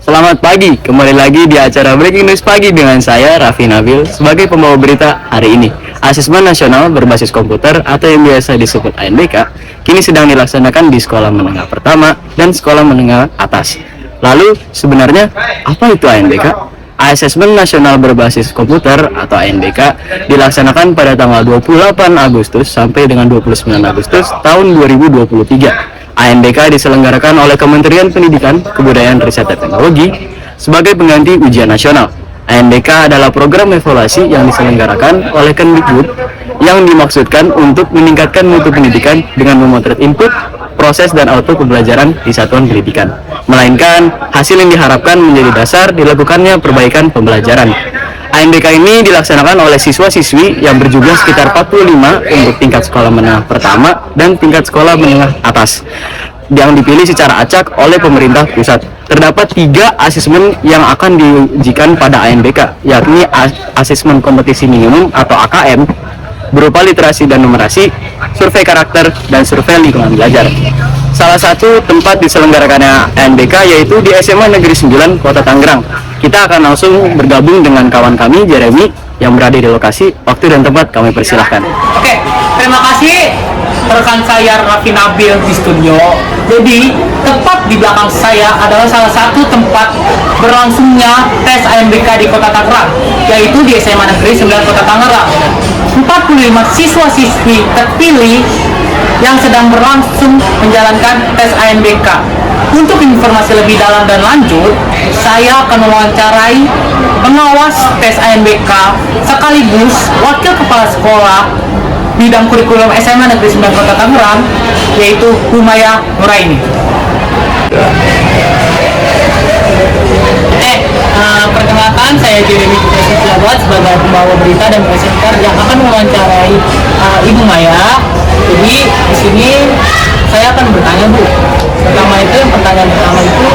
Selamat pagi, kembali lagi di acara Breaking News Pagi dengan saya Raffi Nabil sebagai pembawa berita hari ini. Asesmen nasional berbasis komputer atau yang biasa disebut ANBK kini sedang dilaksanakan di sekolah menengah pertama dan sekolah menengah atas. Lalu sebenarnya apa itu ANBK? Asesmen nasional berbasis komputer atau ANBK dilaksanakan pada tanggal 28 Agustus sampai dengan 29 Agustus tahun 2023. ANBK diselenggarakan oleh Kementerian Pendidikan, Kebudayaan, Riset, dan Teknologi sebagai pengganti ujian nasional. ANBK adalah program evaluasi yang diselenggarakan oleh Kemdikbud yang dimaksudkan untuk meningkatkan mutu pendidikan dengan memotret input, proses, dan output pembelajaran di satuan pendidikan. Melainkan, hasil yang diharapkan menjadi dasar dilakukannya perbaikan pembelajaran. ANBK ini dilaksanakan oleh siswa-siswi yang berjumlah sekitar 45 untuk tingkat sekolah menengah pertama dan tingkat sekolah menengah atas yang dipilih secara acak oleh pemerintah pusat. Terdapat 3 asesmen yang akan diujikan pada ANBK, yakni asesmen kompetisi minimum atau AKM berupa literasi dan numerasi, survei karakter, dan survei lingkungan belajar. Salah satu tempat diselenggarakannya ANBK yaitu di SMA Negeri 9 Kota Tangerang. Kita akan langsung bergabung dengan kawan kami, Jeremy, yang berada di lokasi. Waktu dan tempat kami persilahkan. Oke, terima kasih rekan saya Raffi Nabil di studio. Jadi, tepat di belakang saya adalah salah satu tempat berlangsungnya tes ANBK di Kota Tangerang, yaitu di SMA Negeri 9 Kota Tangerang. 45 siswa-siswi terpilih yang sedang berlangsung menjalankan tes ANBK. Untuk informasi lebih dalam dan lanjut, saya akan mewawancarai pengawas tes ANBK sekaligus wakil kepala sekolah bidang kurikulum SMA Negeri 9 Kota Tangerang, yaitu Humaya Nuraini. Perkenalkan, saya Jeremy Jabat sebagai pembawa berita dan presenter yang akan mewawancarai Ibu Maya. Jadi di sini saya akan bertanya, Bu. Yang pertanyaan pertama itu,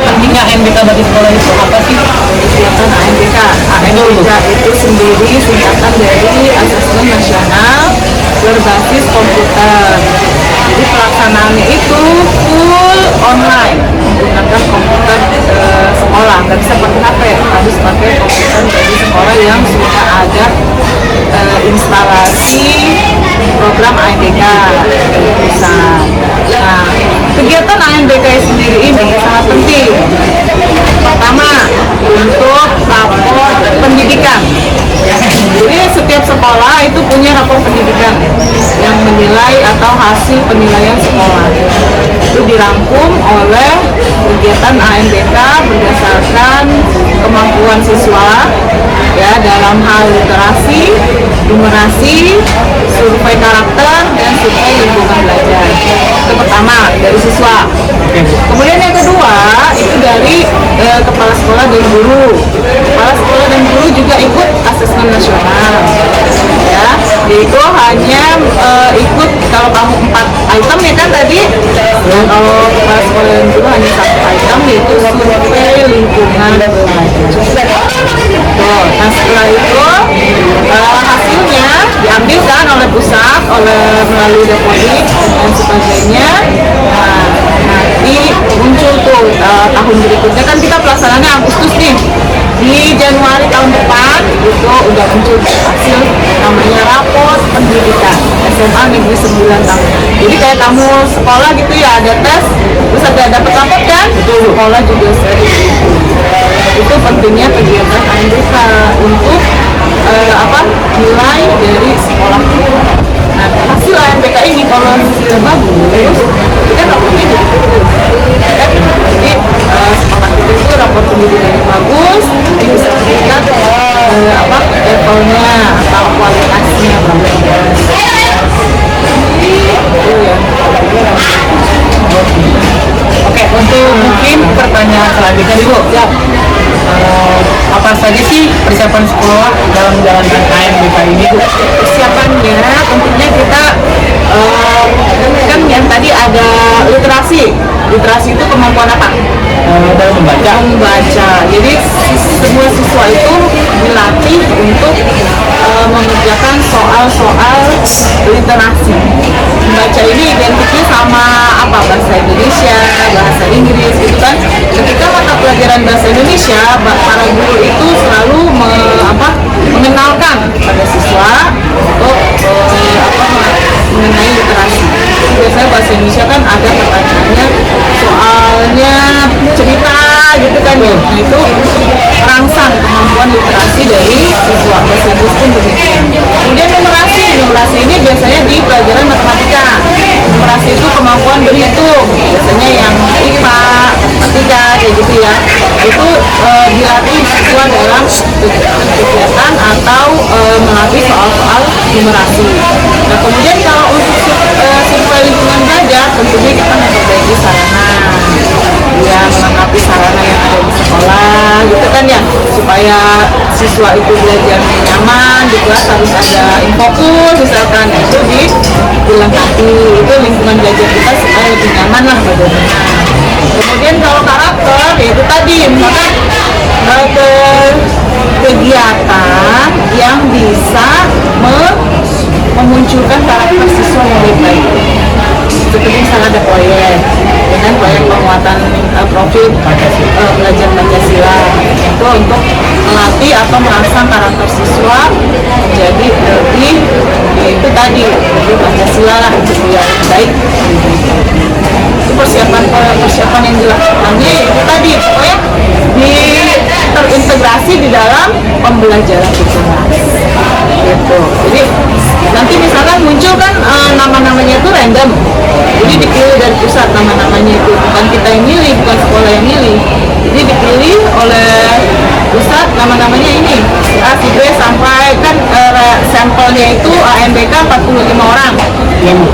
artinya ANBK bagi sekolah itu apa sih? Kegiatan ANBK. ANBK itu sendiri singkatan dari Asesmen Nasional Berbasis Komputer. Jadi pelaksanaannya itu full online menggunakan komputer sekolah. Nggak bisa pakai HP, harus pakai komputer dari sekolah yang sudah ada instalasi program ANBK dari pusat. Nah, kegiatan ANBK sendiri ini sangat penting. Pertama, untuk rapor pendidikan. Jadi setiap sekolah itu punya rapor pendidikan yang menilai atau hasil penilaian sekolah. Itu dirangkum oleh kegiatan ANBK berdasarkan kemampuan siswa ya dalam hal literasi, numerasi, survei karakter, dan survei lingkungan belajar. Itu pertama dari siswa. Kemudian yang kedua itu dari kepala sekolah dan guru. Kepala sekolah dan guru juga ikut asesmen nasional. Ya, yaitu hanya ikut kalau kamu 4 item ya kan tadi. Ya, kalau kepala sekolah dan guru hanya 1 item yaitu survei lingkungan belajar. Nah setelah itu hasilnya diambilkan oleh pusat, melalui Depodik dan sebagainya. Nah, nanti muncul tuh tahun berikutnya kan kita pelaksanaannya Agustus nih. Di Januari tahun depan itu udah muncul hasil namanya rapor pendidikan SMA Negeri 9 Tangerang. Jadi kayak kamu sekolah gitu ya ada tes, terus ada dapat rapor kan? Sekolah juga sering. Itu pentingnya kegiatan ANBK untuk nilai dari sekolah kita. Nah, hasil ANBK ini kalau sudah bagus, kita raportnya jadi bagus. Jadi sekolah kita itu rapor pendidikannya bagus, bisa dilihat levelnya atau kualitasnya bagus. Oke, untuk mungkin pertanyaan selanjutnya nih, Bu. Ya. Apa saja sih persiapan sekolah dalam menjalankan ANBK ini, Bu? Persiapannya tentunya kita kan yang tadi ada literasi. Literasi itu kemampuan apa? Dalam membaca. Jadi semua siswa itu dilatih untuk mengerjakan soal-soal literasi. Membaca ini identiknya sama apa? Bahasa Indonesia, bahasa Inggris gitu kan. Ketika mata pelajaran pembelajaran bahasa Indonesia, para guru itu selalu mengenalkan pada siswa untuk mengenai literasi. Biasanya bahasa Indonesia kan ada pertanyaannya, soalnya cerita gitu kan ya. Nah, itu rangsang kemampuan literasi dari siswa. Bahasa Inggris pun demikian. Kemudian numerasi ini biasanya di pelajaran matematika. Numerasi itu kemampuan berhitung, biasanya yang IPA, matematika kayak gitu ya. Itu dilatih siswa dalam kegiatan atau melatih soal-soal numerasi. Nah, kemudian kalau untuk siswa lingkungan belajar, tentunya kita memperbaiki sarana, ya melengkapi sarana yang ada di sekolah gitu kan ya, supaya siswa itu belajar nyaman di kelas. Harus ada infokus misalkan, itu dilengkapi, itu lingkungan belajar kita supaya lebih nyaman lah bagaimana. Kemudian kalau karakter, yaitu tadi misalkan kegiatan yang bisa memunculkan karakter siswa yang lebih baik. Seperti misalnya ada proyek dengan proyek penguatan profil belajar Pancasila, itu untuk melatih atau merangsang karakter siswa menjadi lebih, itu tadi lebih Pancasila lah, yang baik. Itu persiapan yang dilakukannya itu tadi pokoknya terintegrasi di dalam pembelajaran itu gitu. Jadi nanti misalkan muncul kan nama-namanya itu random, jadi dipilih dari pusat nama-namanya itu, bukan kita yang milih, bukan sekolah yang milih, jadi dipilih oleh pusat nama-namanya ini A, si B, sampai kan sampelnya itu AMBK 45 orang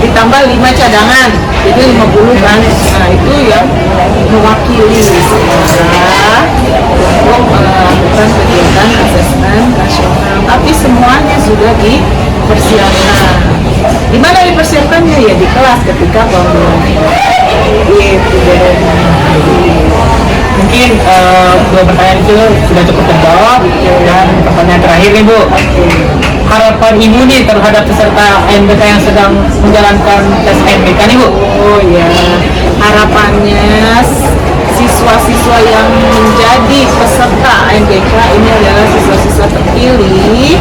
ditambah 5 cadangan, jadi 50 kan. Nah, itu yang mewakili sekolah untuk melakukan kegiatan asesmen nasional, tapi semuanya sudah dipersiapkan. Di mana dipersiapkannya? Ya di kelas ketika pembelajaran. Gitu deh. Mungkin dua pertanyaan itu sudah cukup terjawab, dan pertanyaan terakhir nih Bu, harapan Ibu nih terhadap peserta AMBK yang sedang menjalankan tes AMBK nih Bu. Oh ya, harapannya siswa-siswa yang menjadi peserta AMBK ini adalah siswa-siswa terpilih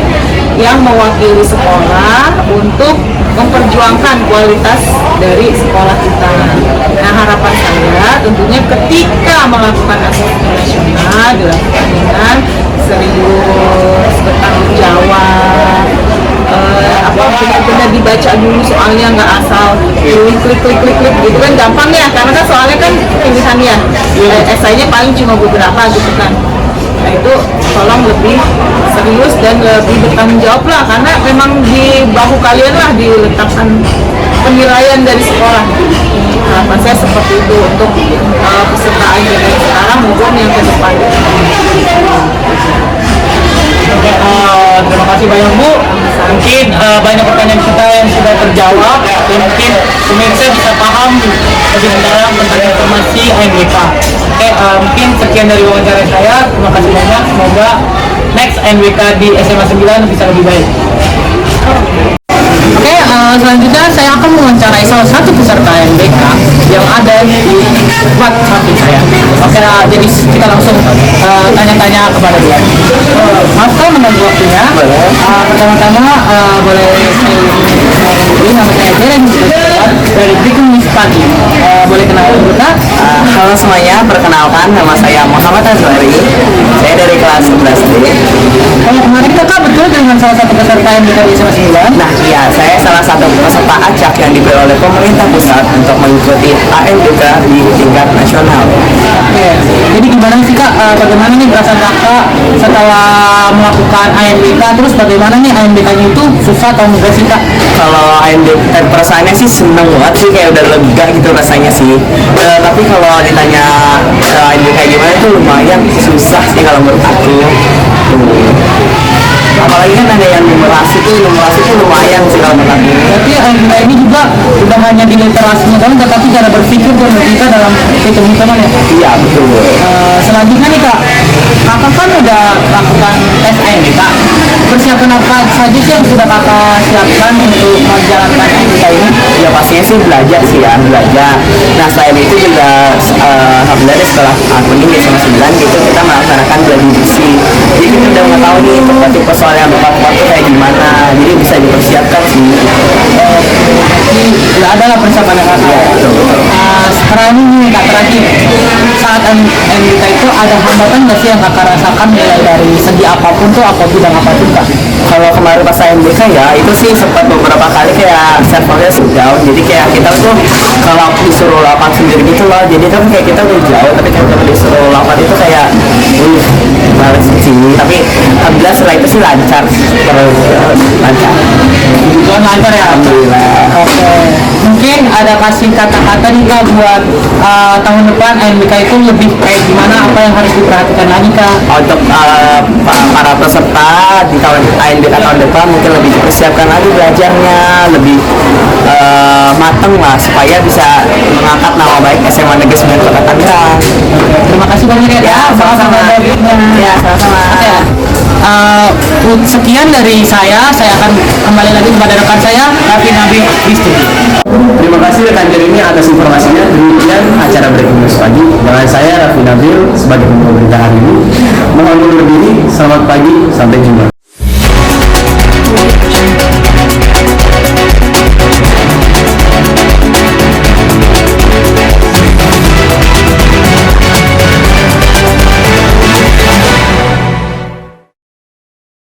yang mewakili sekolah untuk memperjuangkan kualitas dari sekolah kita. Nah, harapan saya tentunya ketika melakukan asesmen nasional dilakukan dengan serius, bertanggung jawab, benar-benar dibaca dulu soalnya, nggak asal klik gitu kan, gampang ya, karena kan soalnya kan pilihan ya, esainya paling cuma beberapa gitu kan. Nah, itu tolong lebih serius dan lebih bertanggung jawab lah, karena memang di bahu kalian lah diletakkan penilaian dari sekolah. Harapan saya seperti itu untuk peserta AMBK yang sekarang maupun yang ke depan. Oke, terima kasih banyak Bu. Mungkin banyak pertanyaan kita yang sudah terjawab, dan mungkin pemirsa bisa paham lebih mendalam tentang informasi AMBK. Oke, mungkin sekian dari wawancara saya. Terima kasih banyak. Semoga next AMBK di SMA 9 bisa lebih baik. Oke, selanjutnya saya akan mewawancarai salah satu peserta AMBK yang ada di tempat samping saya. Oke, jadi kita langsung tanya-tanya kepada dia. Maaf kalau mengganggu waktunya. Pertama-tama boleh saya nama saya Jeren dari Bikin Pagi. Boleh kenalan dulu Kak? Halo semuanya, perkenalkan nama saya Muhammad Azwari. Saya dari kelas 11D. Kalau kemarin Kakak betul dengan salah satu peserta AMBK di SMA 9? Nah, iya, saya salah satu peserta acak yang diberi oleh pemerintah pusat untuk mengikuti AMBK di tingkat nasional. Oke, jadi gimana sih Kak, bagaimana nih perasaan Kakak setelah melakukan AMBK, terus bagaimana nih AMBK-nya itu susah atau enggak sih Kak? Kalau AMBK perasaannya sih seneng banget sih, kayak udah lega gitu rasanya sih. Tapi kalau ditanya AMBK gimana tuh lumayan susah sih kalau menurut aku. Apalagi kan ada yang numerasi tuh lumayan sih kalau menurut aku. Berarti AMBK ini juga bukan hanya di literasinya doang, tetapi cara berpikir dan logika dalam hitung-hitungan ya? Iya, betul. Selanjutnya nih Kak, Kakak kan udah lakukan tes AMBK. Persiapan apa saja sih yang sudah Kakak siapkan untuk menjalankan AMBK ini? Ya pastinya sih belajar. Nah selain itu juga alhamdulillah di sekolah aku ini di SMA 9 gitu nih tipe-tipe soal yang tepat-tepat tuh kayak gimana, jadi bisa dipersiapkan sih. Tidak ada lah persiapan yang kakak. Sekarang ini kak terakhir, saat MBK itu ada hambatan nggak sih yang kakak rasakan mulai dari segi apapun tuh, apa bidang apa juga? Kalau kemarin pas AMBK ya itu sih sempat beberapa kali kayak servernya down, jadi kayak kita tuh kalau disuruh lapan sendiri gitu loh, jadi kan kayak kita udah jauh tapi kalau kita disuruh lapan itu kayak males sih, tapi alhamdulillah setelah itu sih lancar, terus lancar. Tujuan lancar ya. Alhamdulillah. Oke, mungkin ada kasih kata-kata nih kak buat tahun depan AMBK itu lebih kayak gimana, apa yang harus diperhatikan lagi kak? Untuk para peserta di tahun AMBK tahun depan mungkin lebih dipersiapkan lagi belajarnya, lebih mateng lah supaya bisa mengangkat nama baik SMA Negeri 9 Kota Tangerang. Terima kasih banyak ya. Sama-sama. Ya, sama-sama. Oke, sekian dari saya akan kembali lagi kepada rekan saya Raffi Nabil di studio. Terima kasih rekan Jeremy atas informasinya. Demikian acara Breaking News pagi dengan saya Raffi Nabil sebagai pembawa berita hari ini. Mohon undur diri. Selamat pagi, sampai jumpa.